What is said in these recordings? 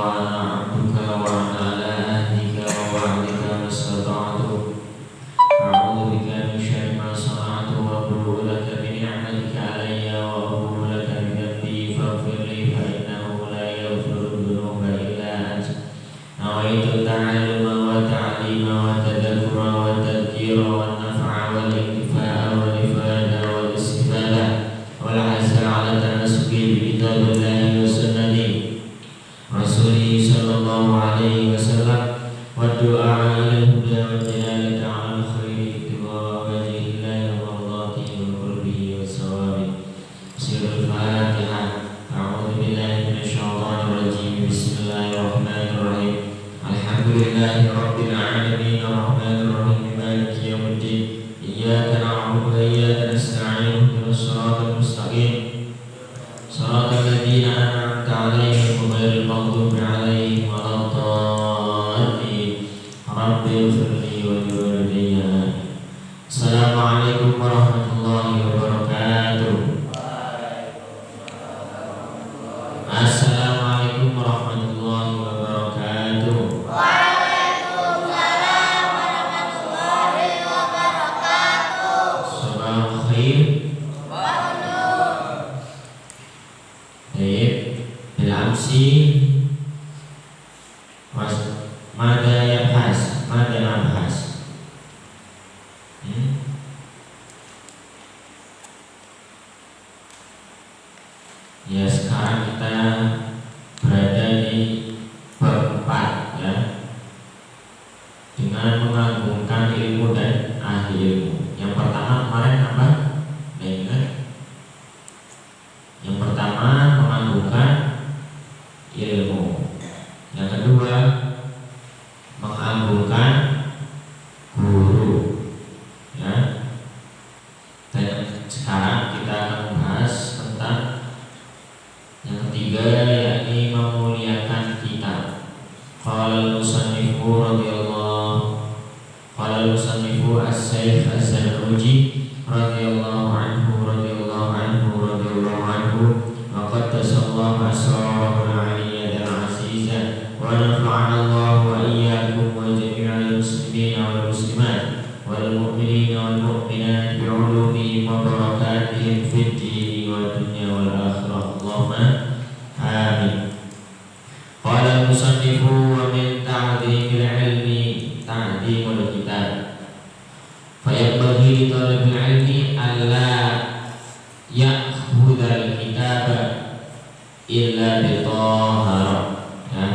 وأنا عبدك وأنا على عهدك ووعدك ما استطعت أعوذ بك من شر ما صنعت وأبوء لك بنعمتك علي وأبوء لك بذنبي فاغفر لي فإنه لا يغفر الذنوب إلا أنت نويت التعلم والتعليم والتذكر والتذكير والنفع والانتفاع والإفادة والاستفادة والعزم على التمسك بكتاب الله وسنة رسوله صلى الله عليه وسلم والدعاء إلى الهدى والدلالة على الخير ابتغاء وجه الله ومرضاته وقربه والثواب. سر الفاتحة. أعوذ بالله من الشيطان الرجيم. بسم الله الرحمن الرحيم. الحمد لله رب العالمين الرحمن الرحيم مالك يوم الدين إياك نعبد وإياك نستعين اهدنا الصراط المستقيم صراط الذين أنعمت عليهم غير المغضوب عليهم ولا الضالين رب اغفر لي ولوالدي. السلام عليكم ورحمة الله وبركاته. Assalamualaikum warahmatullahi wabarakatuh. Waalaikumsalam warahmatullahi wabarakatuh. Sabah khair. Baik, bilamsi mada yabhas, mada nabhas. Ya, sekarang kita berada di bab 4 ya, dengan mengagungkan ilmu dan ahli ilmu. Yang pertama kemarin apa? Ingat? Yang pertama mengagungkan ilmu. Yang kedua mengagungkan guru. Ya. Dan sekarang kita akan membahas tentang yang ketiga, yakni memuliakan kitab. Qala al-musannifu radhiyallahu qala al-musannifu as-Syaikh Az-Zarnuji radhiyallahu anhu wa qaddasallahu asrarahul aliyyah al-azizah wa nafa'ana Allah wa iyyakum wa jami'al muslimin wal muslimat wal mu'minin wal mu'minat bi 'ulumihim wa barakatihim fid din wa dunya wal akhirah. Allahumma amin. Qala al-musannifu wa min ta'dhimil ilmi ta'dhimul kitab. Fayanbaghi li talibil ilmi alla ya'khudhal kitaba illa bi taharah. Ya.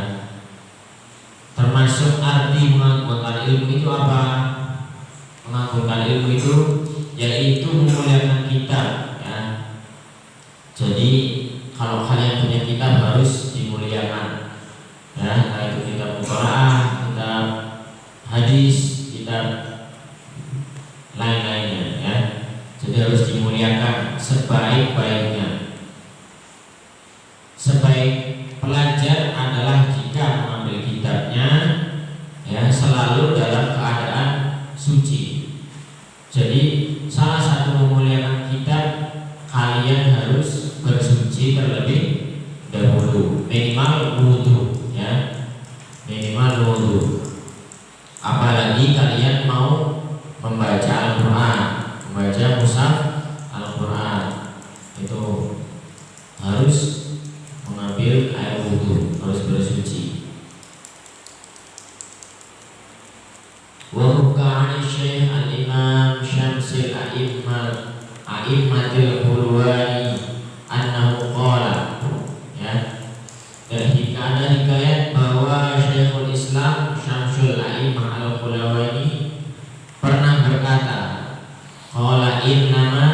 Termasuk arti mengagungkan ilmu itu apa? Mengagungkan ilmu itu yaitu memuliakan kitab ya. Jadi kalau kalian punya kitab harus dimuliakan ya, itu kitab Al-Quran, kitab hadis, kitab lain-lainnya ya. Jadi harus dimuliakan sebaik-baiknya. Sebaik pelajar adalah jika mengambil kitabnya ya selalu dalam keadaan suci. Jadi salah satu memuliakan kitab, kalian harus bersuci terlebih dahulu, minimal wudu ya, minimal wudu. Apalagi kalian mau membaca Al-Quran, membaca mushaf Al-Quran, itu harus mengambil air wudu, harus bersuci. Wa hukani Syekh Al-Imam Syamsil A'immatil Hulwani annahu qala ya. Dan ada hikayat bahwa Syekhul Islam Syamsul A'immah Al-Hulwani pernah berkata, qala innama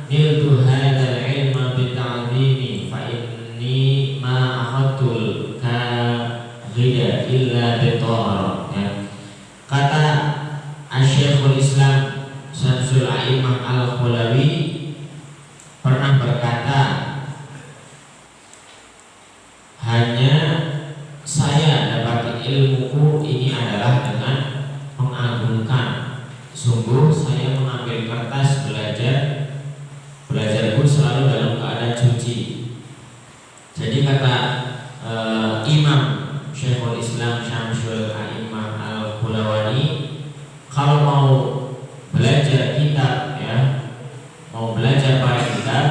niltu hadzal ilma bita'zimi fa inni ma akhadtul ghida illa bitahara ya. Kata Syekhul Islam Syamsul A'immah Al-Hulawi pernah berkata, hanya saya dapat ilmuku ini adalah dengan mengagungkan. Sungguh saya mengambil kertas belajarku selalu dalam keadaan suci. Jadi kata Imam Syekhul Islam Syamsul A'imah Al-Qulawani, kalau mau belajar kitab ya, mau belajar para kitab,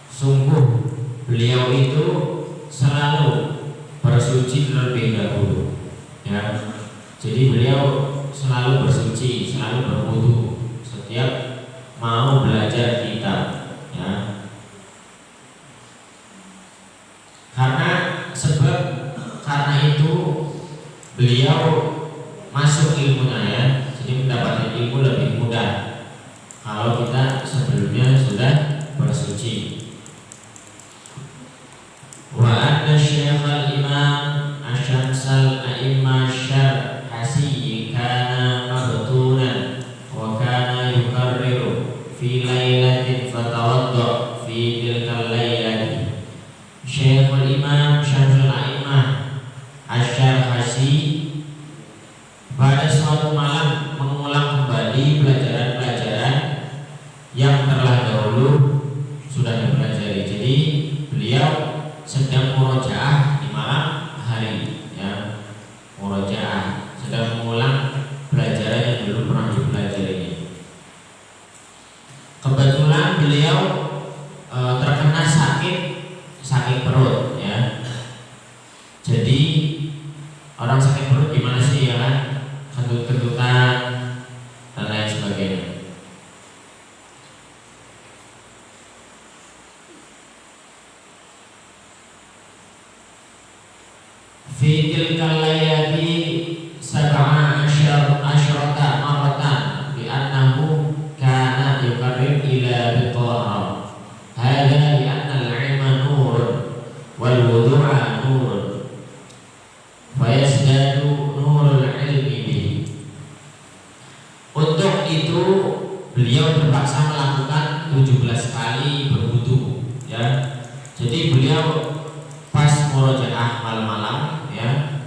sungguh beliau itu selalu bersuci terlebih dahulu ya. Jadi beliau selalu bersuci, selalu berwudu setiap mau belajar kitab ya. Karena itu beliau masuk ilmunya ya, jadi mendapatkan ilmu lebih mudah kalau kita sebelumnya sudah bersuci. Wa anna Syekhal Imam Asyamsal A'imah Syarhasi kana mabtunan wa kana yukarriru fi lailatin fatawadda fi tilkal lailati. Syekhul Imam Syamsul A'imah Asy-Syarhasi pada suatu malam mengulang kembali pelajaran-pelajaran yang telah dahulu sudah dipelajari. Jadi beliau sedang murojaah di malam hari ya, murojaah, sedang mengulang pelajaran yang dulu pernah dipelajari. Kebetulan beliau terkena sakit perut ya. Jadi orang sakit perut gimana sih ya kan, kentut-kentutan dan lain sebagainya. Fi tilkal layali sab'a asyrata maratan bi annahu kana yuqarrib ila bitahara. Hadha li anna al-'ilma nurun wal wudu'a nurun fayasdadu nurul ilmi bihi. Untuk itu beliau terpaksa melakukan 17 kali berwudu ya. Jadi beliau pas murojaah malam-malam ya,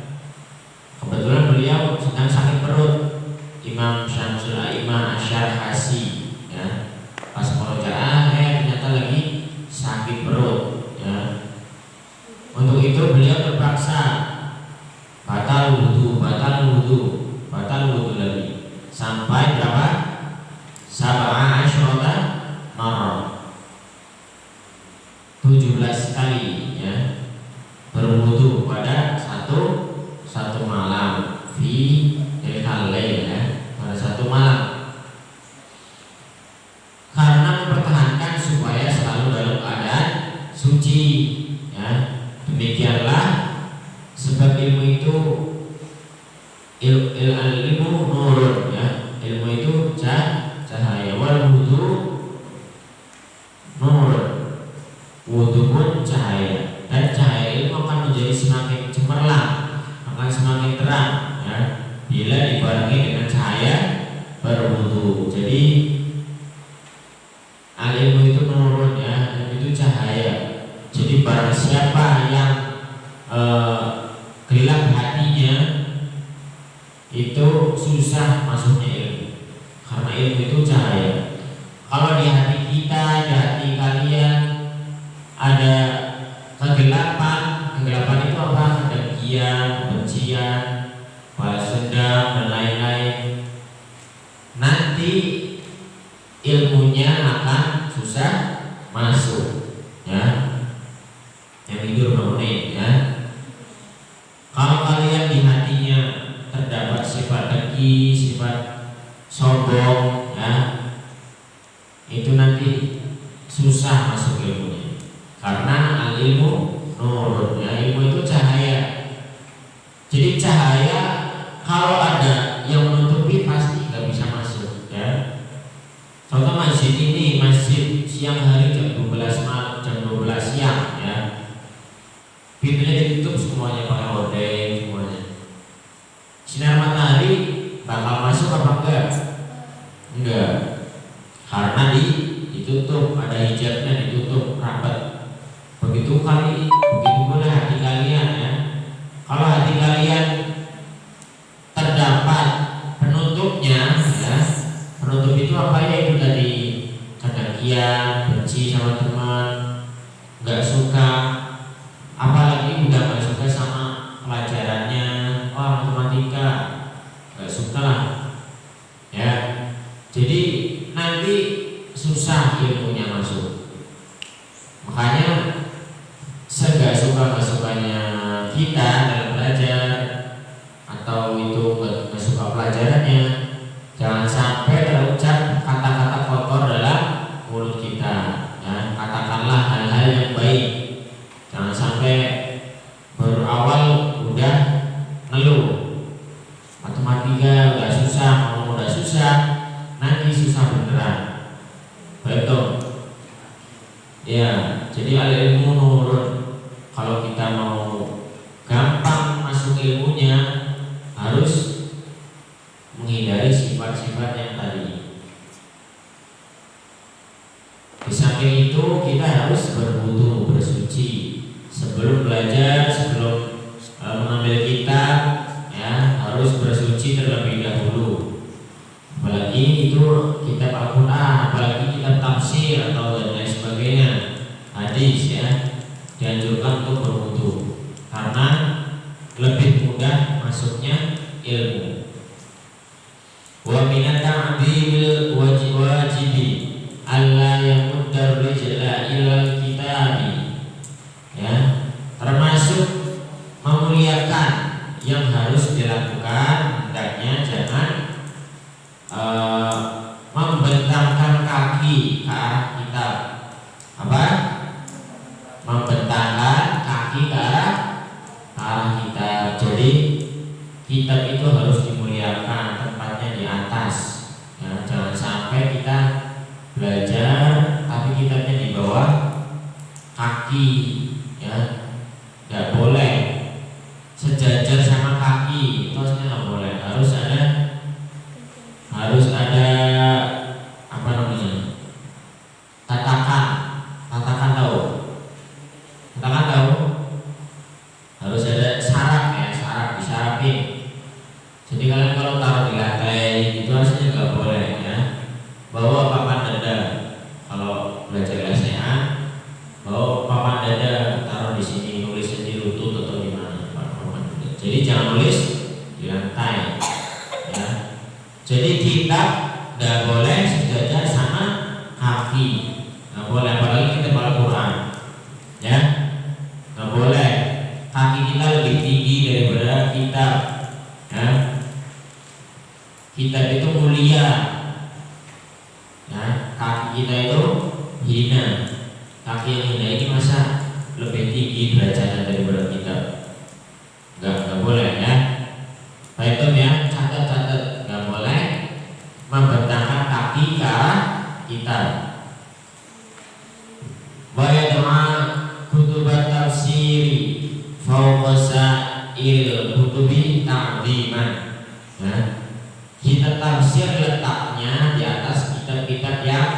kebetulan beliau sedang sakit perut, Imam Syamsul A'imah Asy-Syarhasi ya. Pas murojaah ternyata lagi sakit perut ya. Untuk itu beliau terpaksa batal wudu lagi sampai berapa? Sab'a asyrata marrah, 17 kali ya berwudu pada satu malam, fi tilkal lail ya, pada satu malam, karena mempertahankan supaya selalu dalam keadaan suci ya. Demikianlah sebab ilmu itu ilmu nurun ya, ilmu itu cahaya, wal wudu nurun, wudu pun cahaya, dan cahaya ilmu akan menjadi semakin cemerlang, akan semakin terang ya, bila dibarengi dengan cahaya berwudu. Jadi al-ilmu itu nurun ya, ilmu itu cahaya. Jadi barang siapa yang gelap hatinya, itu susah masuknya ilmu, karena ilmu itu cahaya. Kalau di hati kita, di hati kalian ada kegelapan itu apa? Dengkian, kebencian, balas dendam dan lain-lain. Nanti ilmunya akan susah masuk ya. Yang tidur bangunin ya. Kalau kalian di hatinya terdapat sifat dengki, sifat sombong ya, itu nanti susah masuk ilmunya. Karena al-ilmu nurun ya, ilmu itu cahaya. Jadi cahaya kalau ada yang menutupi pasti nggak bisa masuk ya. Contoh masjid ini, masjid siang hari jam 12 malam, jam 12 siang ya, pintunya ditutup semuanya pakai hordeng semuanya. Sinar matahari bakal masuk apa enggak? Enggak, karena ditutup, ada hijabnya, ditutup rapat. Begitu pula hati kalian ya. Kalau hati kalian terdapat penutupnya ya, penutup itu apa ya? Itu tadi kedengkian, benci sama teman, nggak suka, apalagi udah nggak suka sama pelajaran kita dalam belajar atau itu nggak suka pelajarannya, jangan sampai terucap kata-kata kotor dalam mulut kita. Ya, katakanlah hal-hal yang baik. Jangan sampai berawal udah ngeluh. Matematika udah susah, ngomong udah susah, nanti susah beneran. Betul. Ya, jadi al-ilmu nurun. Kalau kita mau gampang masuk ilmunya, harus menghindari sifat-sifat yang tadi. Di samping itu kita harus berwudu, bersuci sebelum belajar, sebelum mengambil kitab, ya harus bersuci terlebih dahulu. Apalagi itu kitab Al-Quran, apalagi kitab tafsir atau dan lain sebagainya, hadis ya, dianjurkan untuk berwudu karena lebih mudah masuknya ilmu. Wa minat ta'dhimil wajibi alla yamuddar rijla ilal kitabi, ya, termasuk memuliakan yang harus dilakukan, hendaknya jangan membentangkan kaki ke arah kitab. Apa? Membentangkan kaki ke arah kitab. Jadi kitab itu harus dimuliakan, tempatnya di atas. Ya, jangan sampai kita belajar tapi kitabnya di bawah kaki, ya, nggak boleh sejajar sama kaki, itu nggak boleh. Harus ada apa namanya, tatakan tahu, harus ada saraf ya, disarapin. Jadi kalian kalau taruh di lantai itu harusnya nggak boleh ya. Bawa papan dada kalau belajar LSA, bawa papan dada, taruh di sini, nulisnya di lutut atau di mana. Jadi jangan nulis di lantai ya. Jadi kitab nggak boleh sejajar sama kaki, nggak boleh, apalagi kita Al-Quran ya, nggak boleh. Kaki kita lebih tinggi daripada kitab ya. Kitab itu mulia ya, kaki kita itu hina. Kaki yang hina ini masa lebih tinggi derajatnya daripada kitab? Nggak boleh ya. Baik ya, catat, nggak boleh membentangkan kaki ke arah kitab. Wa yad'a kutubat tafsiri fawqa sa'il kutubi ta'ziman. Ya. Kitab tafsir letaknya di atas kitab-kitab yang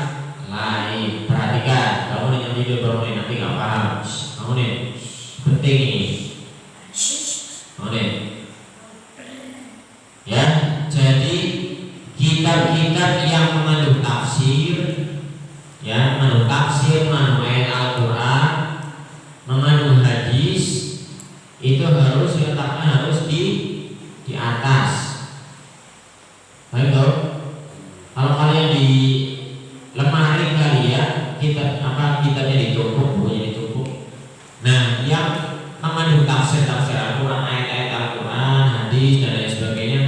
lain. Perhatikan, kamu yang tidur bangunin, nanti nggak paham. Bangunin, penting ini. Bangunin. Ya, jadi kitab-kitab yang mengandung tafsir, ya, mengandung ayat Al-Quran, mengandung hadis, itu harus letaknya harus di atas. Baik toh? Kalau kalian di lemari kali ya, kitabnya ditumpuk, bukunya ditumpuk. Nah, yang mengandung tafsir Al-Quran, ayat-ayat Al-Quran, hadis dan lain sebagainya,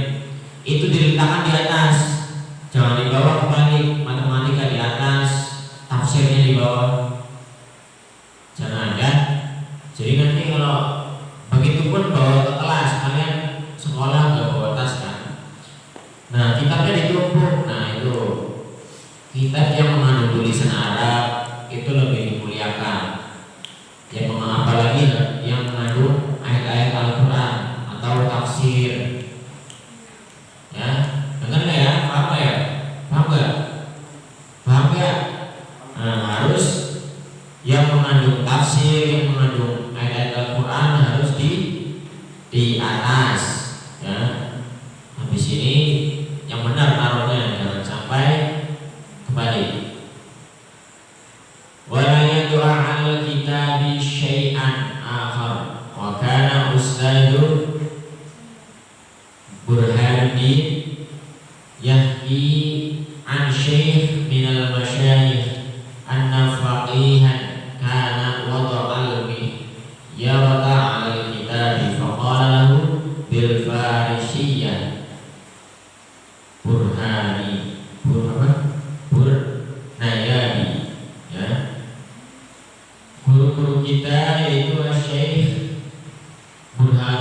itu diletakkan di atas. Jangan dibawa kembali, matematika di atas, tafsirnya di bawah. Jangan ya. Jadi nanti kalau begitu pun bawa ke kelas, kalian sekolah nggak bawa tas kan? Nah, kitabnya ditumpuk. Nah, itu kitab yang mengandung tulisan Arab itu lebih dimuliakan. Yang apalagi yang mengandung ayat-ayat Al-Quran atau tafsir. Ya, dengar nggak ya? Paham nggak ya? Paham nggak? Nah, harus yang mengandung tafsir, yang mengandung ayat-ayat Al-Quran harus di atas. Ya, habis ini yang benar taruhnya, jangan sampai kembali. Wala yad'a 'alal kitabi syai'an akhar wa kana ustadu Burhanuddin yahki an syekh minal masyayikh anna faqihan kana wada'al yarda 'alal kitabi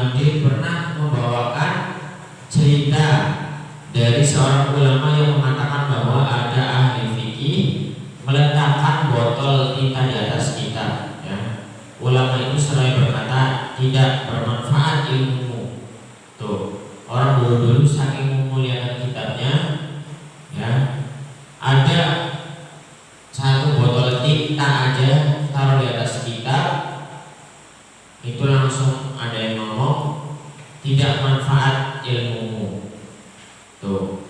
Burhanuddin pernah membawakan cerita dari seorang ulama yang mengatakan bahwa ada ahli fikih meletakkan botol tinta di atas kitab. Ya. Ulama itu seraya berkata, tidak bermanfaat ilmumu. Tuh, orang dulu saking memuliakan kitabnya, ya, ada satu botol tinta aja taruh di atas kitab, itu langsung ada yang ngomong tidak manfaat ilmumu. Tuh,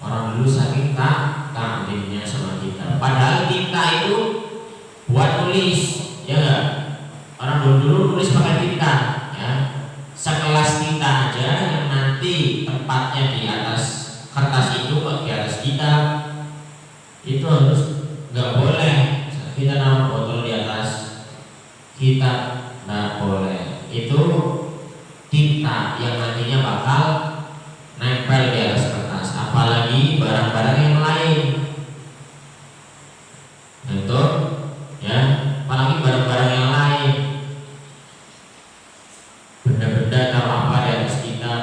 orang dulu saking taklimnya sama kita. Padahal tinta itu buat tulis, ya gak? Orang dulu nulis pakai tinta, ya. Sekelas tinta aja yang nanti tempatnya di atas kertas itu, di atas kitab, itu harus nggak boleh kita naruh botol di atas kitab, nggak boleh. Itu tinta yang nantinya bakal nempel di atas kertas, apalagi barang-barang yang lain. Itu, ya, apalagi barang-barang yang lain, benda-benda taruh apa di atas kitab,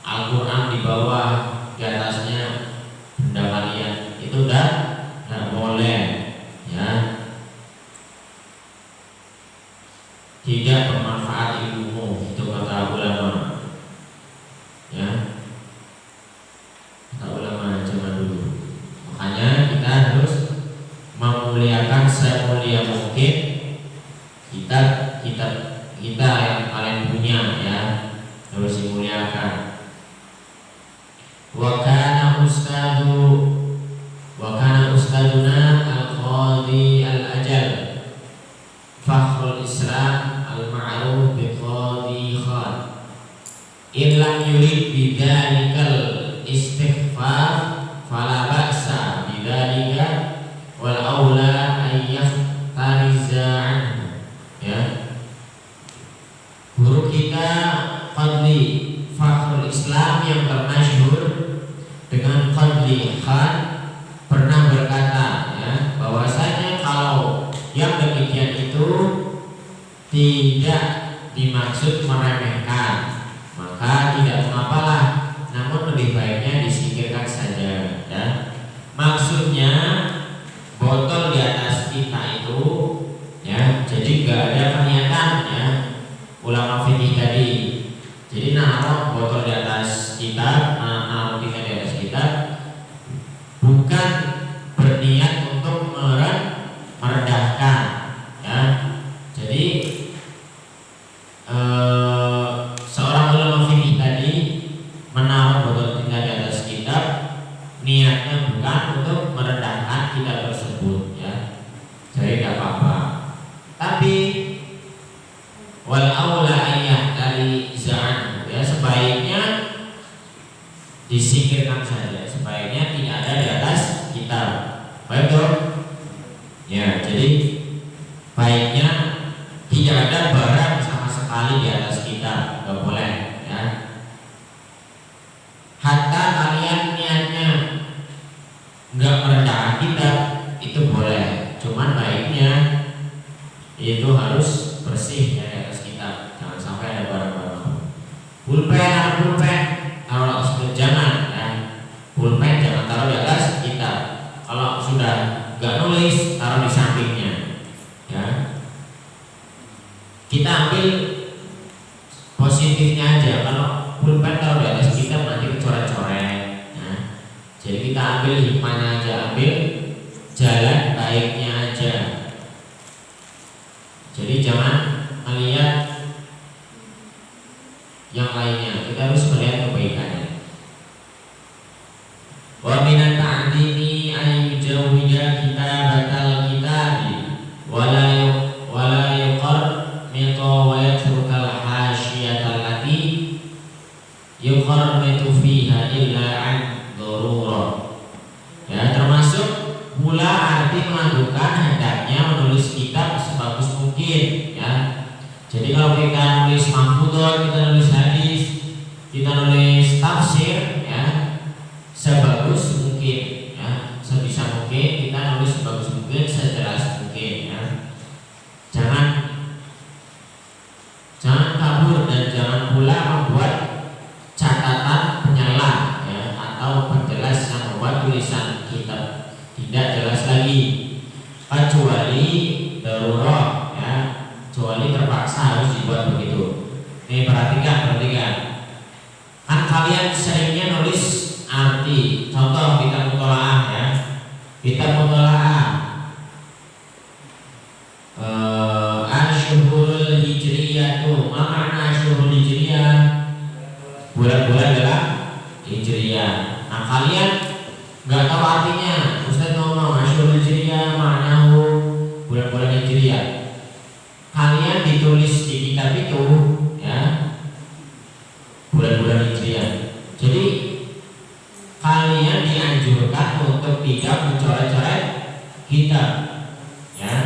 Al-Quran di bawah, di atasnya benda kalian, itu udah nggak boleh, ya. Tidak bermanfaat ilmumu, itu kata ulama, ya, kata ulama zaman dulu. Makanya kita harus memuliakan semulia mungkin kitab kita yang kalian punya, ya, harus dimuliakan. Wa kana ustaduna al-qadhi al-ajal fakhrul Islam al-ma'ruf bi Qadhi Khan illam yurid bidzalikal istighfar fala ba'sa bidzalika wal aula ay yahtariza anhu. Ya, guru kita Qadhi Fakhrul Islam yang termasyhur dengan Qadhi Khan pernah berkata, ya, bahwasanya kalau yang demikian itu tidak dimaksud meremehkan, maka tidak mengapalah, namun lebih baiknya disingkirkan saja, ya. Maksudnya botol di atas tinta itu, ya, jadi nggak ada pernyataan, ya, ulama fikih tadi. Jadi naruh botol di atas kitab, naruh tinta di atas kitab, bukan berniat untuk merendahkan, ya. Jadi seorang ulama fikih tadi menaruh botol tinta di atas kitab, niatnya bukan untuk merendahkan kitab tersebut, ya. Jadi tidak apa-apa. Tapi wal aula ayah dari za'an, ya, sebaiknya disingkirkan saja, sebaiknya tidak ada di atas kitab. Baik dong? Ya, jadi baiknya tidak ada barang sama sekali di atas kitab, nggak boleh, ya. Hatta kalian niatnya nggak merendahkan kitab, itu boleh. Cuman baiknya itu harus bersih, ya, di atas kitab. Jangan sampai ada barang-barang. Pulpen taruh jangan, ya. Pulpen jangan taruh di atas kitab. Kalau sudah nggak nulis, taruh di sampingnya, ya. Kita ambil positifnya aja. Kalau pulpen taruh di atas kitab nanti kecoret-coret, ya. Jadi kita ambil hikmahnya aja, ambil jalan baiknya aja. Jadi jangan melihat yang lainnya, kita harus melihat kebaikannya. Wa minat ta'dini ayyujawwida kitabatal kitabi wala yuqar mito wa yatrukal hasyiatal lati yuqarmitu fiha illa an darurah. Ya, termasuk pula arti melakukan hendaknya menulis kitab sebagus mungkin, ya. Jadi kalau kita nulis mahfudhah, kita nulis hadis, kita nulis tafsir, ya, sebagus mungkin, ya, sebisa mungkin kita nulis sebagus mungkin, sejelas mungkin, ya. Jangan kabur dan jangan pula membuat catatan penyala ya, atau penjelas yang membuat tulisan kitab tidak jelas lagi, kecuali darurat ya, kecuali terpaksa harus dibuat begitu. Nih perhatikan. Kan kalian seringnya nulis arti. Contoh kitab mutolaah ya. Kitab mutolaah Asyhurul Hijriyah tuh. Apa makna Asyhurul Hijriyah? Bulan-bulan dalam Hijriyah. Nah kalian nggak tahu artinya. Ustaz ngomong Asyhurul Hijriyah maknahu bulan-bulan Hijriyah. Kalian ditulis di kitab itu ya bulan-bulan Hijriyah. Jadi kalian dianjurkan untuk tidak mencoret-coret kitab ya.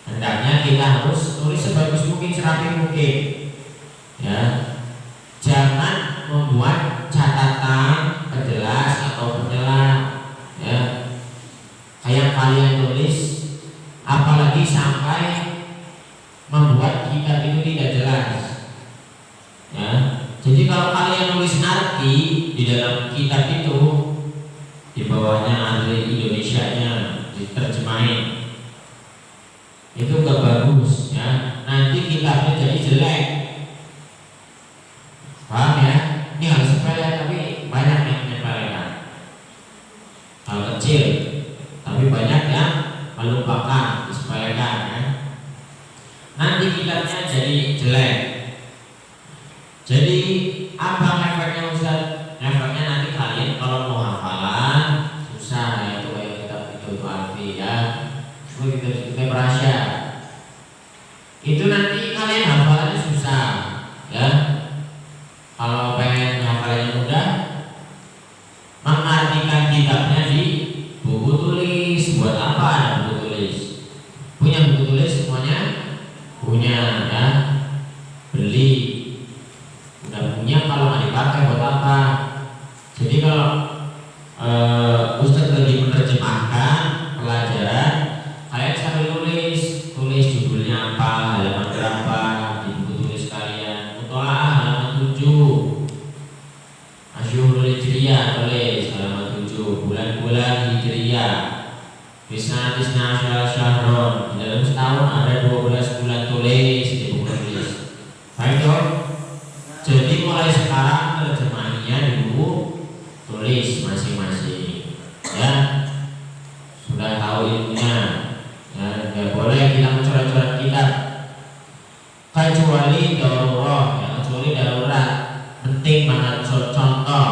Hendaknya kita harus tulis sebagus mungkin, serapi mungkin ya. Jangan membuat catatan penjelas atau penjelas ya, kayak kalian tulis, apalagi sampai membuat kitab itu tidak jelas ya. Jadi kalau kalian nulis arti di dalam kitab itu, di bawahnya ahli Indonesianya diterjemahin, itu gak bagus ya. Nanti kitabnya jadi jelek. Paham ya? Ini hal sepele tapi banyak yang menyepelekan. Hal kecil tapi banyak yang melupakan, disepelekan ya. Nanti kitabnya jadi jelek. Jadi apa efeknya Ustaz? Efeknya nanti kalian kalau mau hafalan susah ya, itu kayak kitab itu alfi ya. Kita berasya. Itu nanti kalian hafalannya susah ya. Kalau pengen hafalannya mudah, mengartikan kitabnya di buku tulis. Buat apa ada buku tulis? Punya buku tulis semuanya? Punya ya. Beli. Udah punya, kalau nggak dipakai buat apa? Jadi kalau Ustadz lagi menerjemahkan pelajaran, kalian sambil tulis judulnya apa, halaman berapa di buku tulis kalian. Mutolaah halaman 7, Asyhurul Hijriyah tulis halaman 7, bulan-bulan Hijriyah. Tisna syahron, di dalam setahun ada 12 bulan, tulis di buku tulis. Baik dong. Jadi mulai sekarang terjemahannya di buku tulis masing-masing ya. Sudah tahu ilmunya ya, nggak boleh kita mencoret-coret kitab kecuali darurat ya, kecuali darurat penting banget. Contoh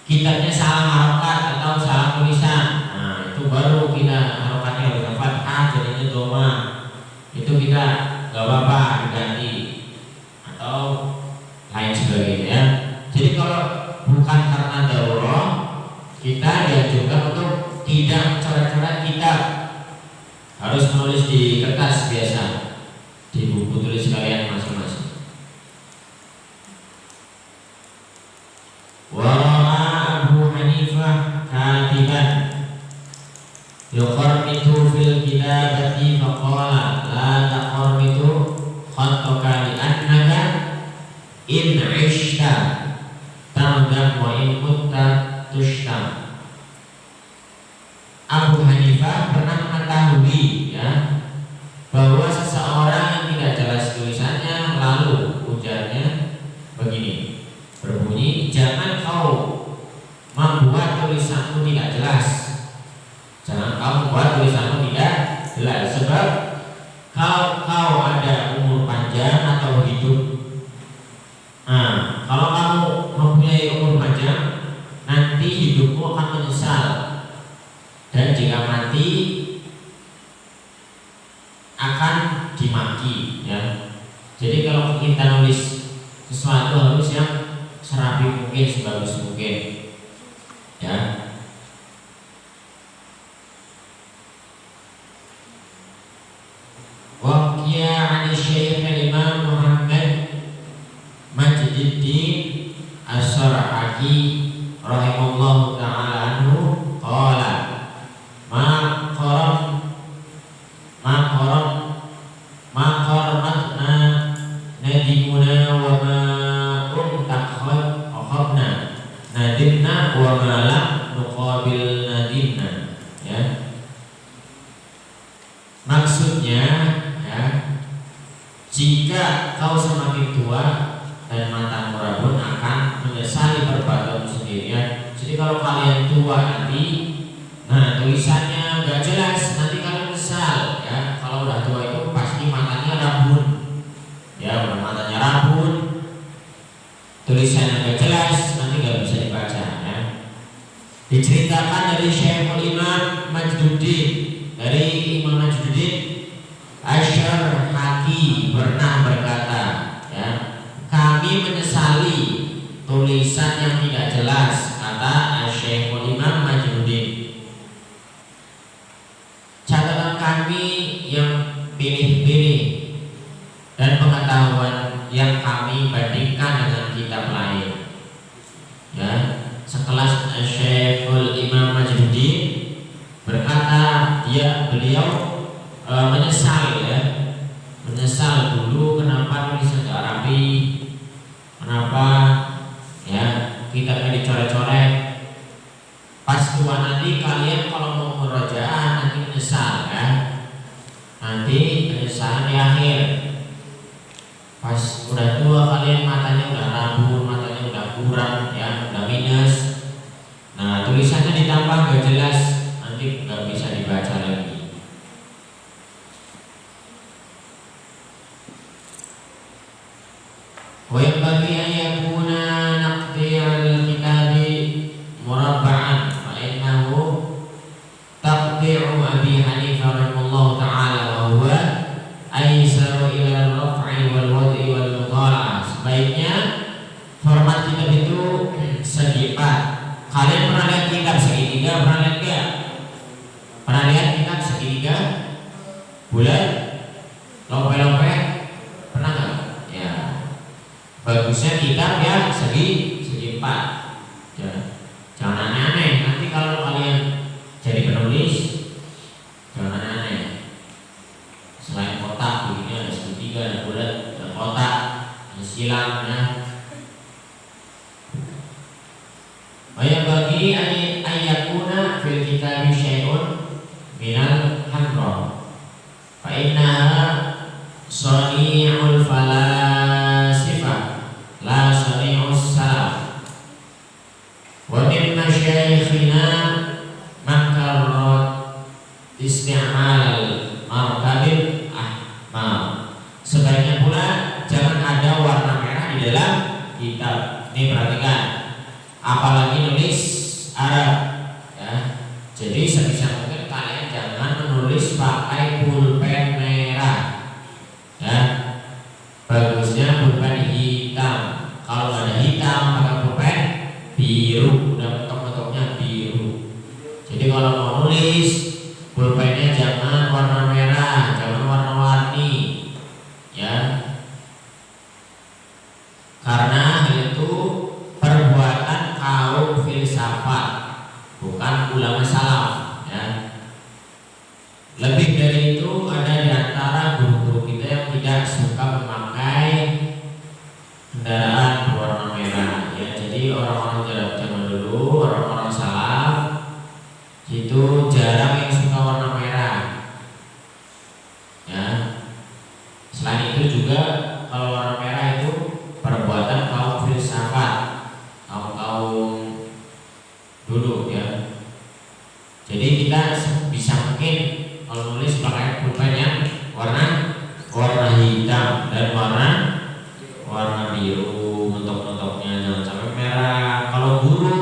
kitabnya salah harokat atau salah tulisan, nah itu baru kita harokatnya harus fathah jadinya doma, itu kita nggak apa-apa diganti atau lain sebagainya. Jadi kalau bukan karena darurat, kita dianjurkan untuk tidak mencoret-coret kitab, harus menulis di kertas biasa di buku tulis kalian masing-masing. Wara'a Abu Hanifah katiban yuqarmitu fil kitabati faqala la taqarmitu khattaka li'annaka in 'ishta tangdam wa in mutta tushtam. Abu Hanifah pernah mengetahui ya, bahwa seseorang yang tidak jelas tulisannya, lalu ujarnya begini, berbunyi, jangan kau membuat tulisanmu tidak jelas. Jangan kau membuat tulisanmu tidak jelas. Sebab kalau kau ada umur panjang atau hidup, nah, kalau kamu mempunyai umur panjang, nanti hidupmu akan menyesal. Dan jika mati akan dimaki ya. Jadi kalau kita nulis sesuatu harus yang serapi mungkin, sebagus mungkin ya. Waqia 'ani Syekh Imam Muhammad Majduddin As-Sarhaki rahimahullahu ta'ala anhu qala ma qaratna nadimun nadimuna wa ma akhadna nadimna wa ma lam nuqabil nadimna, ya. Maksudnya, ya, jika kau semakin tua dan matamu rabun akan menyesali perbuatanmu sendiri, ya. Jadi kalau kalian tua nanti, nah tulisannya nggak jelas, nanti kalian menyesal, ya. Kalau udah tua itu pasti matanya rabun, ya, udah matanya rabun, tulisannya nggak jelas, nanti nggak bisa dibaca, ya. Diceritakan dari Syekhul Imam Majduddin, dari Imam Majduddin Asyar Haki pernah berkata, ya, kami menyesali tulisan yang tidak jelas, kata Syekhul Imam Majduddin. Catatan kami yang pilih-pilih dan pengetahuan yang kami bandingkan dengan kitab lain, ya. Sekelas Syekhul Imam Majduddin berkata, beliau menyesal, ya, menyesal dulu kenapa tulisan gak rapi, kenapa, ya, kitabnya dicoret-coret. Pas tua nanti kalian kalau mau murojaah nanti menyesal, ya, nanti penyesalan di akhir. Pas udah tua kalian matanya udah rabun, matanya udah kurang, ya, udah minus. Nah tulisannya ditambah gak jelas, nanti gak bisa dibaca lagi. Wa yanbaghi an yakuna naqdi al-kitabi murabba'an fa innahu taqdi'u Abi Hanifah rahimahullahu ta'ala wa huwa aysaru ila al-raf'i wal wad'i wal mudhara'ah. Sebaiknya format kitab itu segi 4. Kalian pernah lihat kitab segitiga? Pernah lihat enggak? Pernah lihat kitab segitiga? Bulat? Lope-lope? Pernah enggak? Ya. Bagusnya kitab ya segi 4. Ya. Jangan aneh-aneh. Nanti kalau kalian jadi penulis, jangan aneh-aneh. Selain kotak, begini ada segitiga, ada bulat, ada kotak, ada silang, ya. Banyak bagi ayakuna fil kitabi syai'un minal hamra fa innaha sani'ul falasifah la sani'us salaf wa min masyaikhina makarrat isti'mal al-markabil ahmar. Sebaiknya pula jangan ada warna merah di dalam kitab. Ini perhatikan, apalagi nulis Arab, ya. Jadi sebisa mungkin kalian jangan menulis pakai pulpen merah, ya. Bagusnya pulpen hitam. Kalau nggak ada hitam pakai pulpen biru, udah bentuk-bentuknya biru. Jadi kalau mau nulis pulpennya jangan warna merah, jangan warna-warni, ya. Karena itu perbuatan kaum filsafat, bukan ulama salaf, ya. Lebih dari itu ada di antara guru-guru kita yang tidak suka memakai kendaraan berwarna merah, ya. Jadi orang-orang zaman dulu, orang-orang salaf itu jarang yang suka warna merah, ya. Selain itu juga kalau warna merah itu perbuatan kaum filsafat, kaum dulu, ya. Jadi kita bisa mungkin kalau nulis pakai pulpen yang warna hitam dan warna biru, bentuk-bentuknya jangan sampai merah. Kalau guru